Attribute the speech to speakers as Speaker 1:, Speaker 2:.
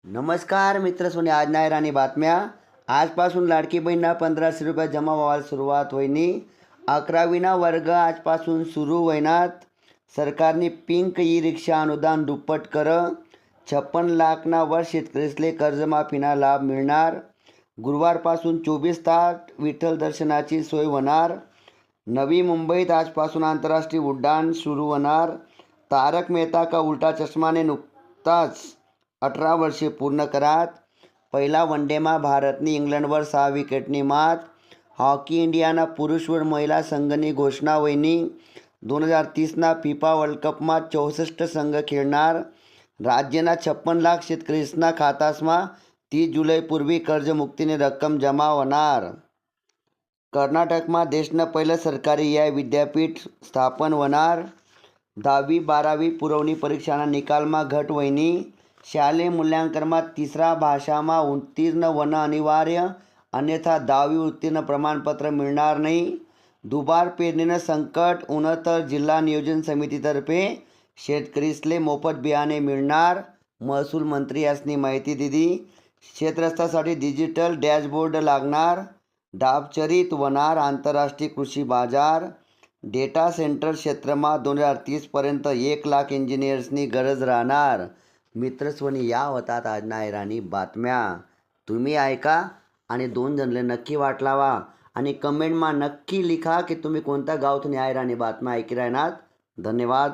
Speaker 1: नमस्कार मित्र सोने, आज नाही राणी बातम्या. आजपासून लाडकी बहीणना 1500 रुपये जमा व्हायला सुरुवात होईनी. 11वीना वर्ग आजपासून सुरू होईनात. सरकारने पिंक ई रिक्षा अनुदान दुप्पट कर. 56 लाखना वर शेतकरीसले कर्जमाफीना लाभ मिळणार. गुरुवारपासून 24 तास विठ्ठल दर्शनाची सोय होणार. नवी मुंबईत आजपासून आंतरराष्ट्रीय उड्डाण सुरू होणार. तारक मेहता का उल्टा चष्माने नुकताच 18 वर्षे पूर्ण करात. पहिला वनडेमा भारतनी इंग्लंडवर 6 विकेटनी मात. हॉकी इंडियाना पुरुष व महिला संघनी घोषणा वहिनी. 2030ना फिफा वर्ल्ड कपमा 64 संघ खेळणार. राज्यना 56 लाख शेतकरीसना खातासमा 30 जुलैपूर्वी कर्जमुक्तीने रक्कम जमा होणार. कर्नाटकमा देशनं पहिलं सरकारी AI विद्यापीठ स्थापन होणार. 10वी 12वी पुरवणी परीक्षाना निकालमा घट वहिनी. शालेय मूल्यांकनमा तिसरा भाषामा उत्तीर्ण होणं अनिवार्य, अन्यथा 10वी उत्तीर्ण प्रमाणपत्र मिळणार नाही. दुबार पेरणीनं संकट उनं तर जिल्हा नियोजन समितीतर्फे शेतकरीसले मोफत बियाणे मिळणार. महसूल मंत्री यांनी माहिती दिली. शेतरस्त्यासाठी डिजिटल डॅशबोर्ड लागणार. डाबचरीत होणार आंतरराष्ट्रीय कृषी बाजार. डेटा सेंटर क्षेत्रमा 2030पर्यंत 1 लाख इंजिनियर्सनी गरज राहणार. मित्रस्वनी, या होतात आज नाही राणी बातम्या. तुम्ही ऐका आणि 2 जणले नक्की वाट लावा आणि कमेंटमा नक्की लिखा की तुम्ही कोणत्या गावातून आहे राणी बातम्या ऐकी राहणार. धन्यवाद.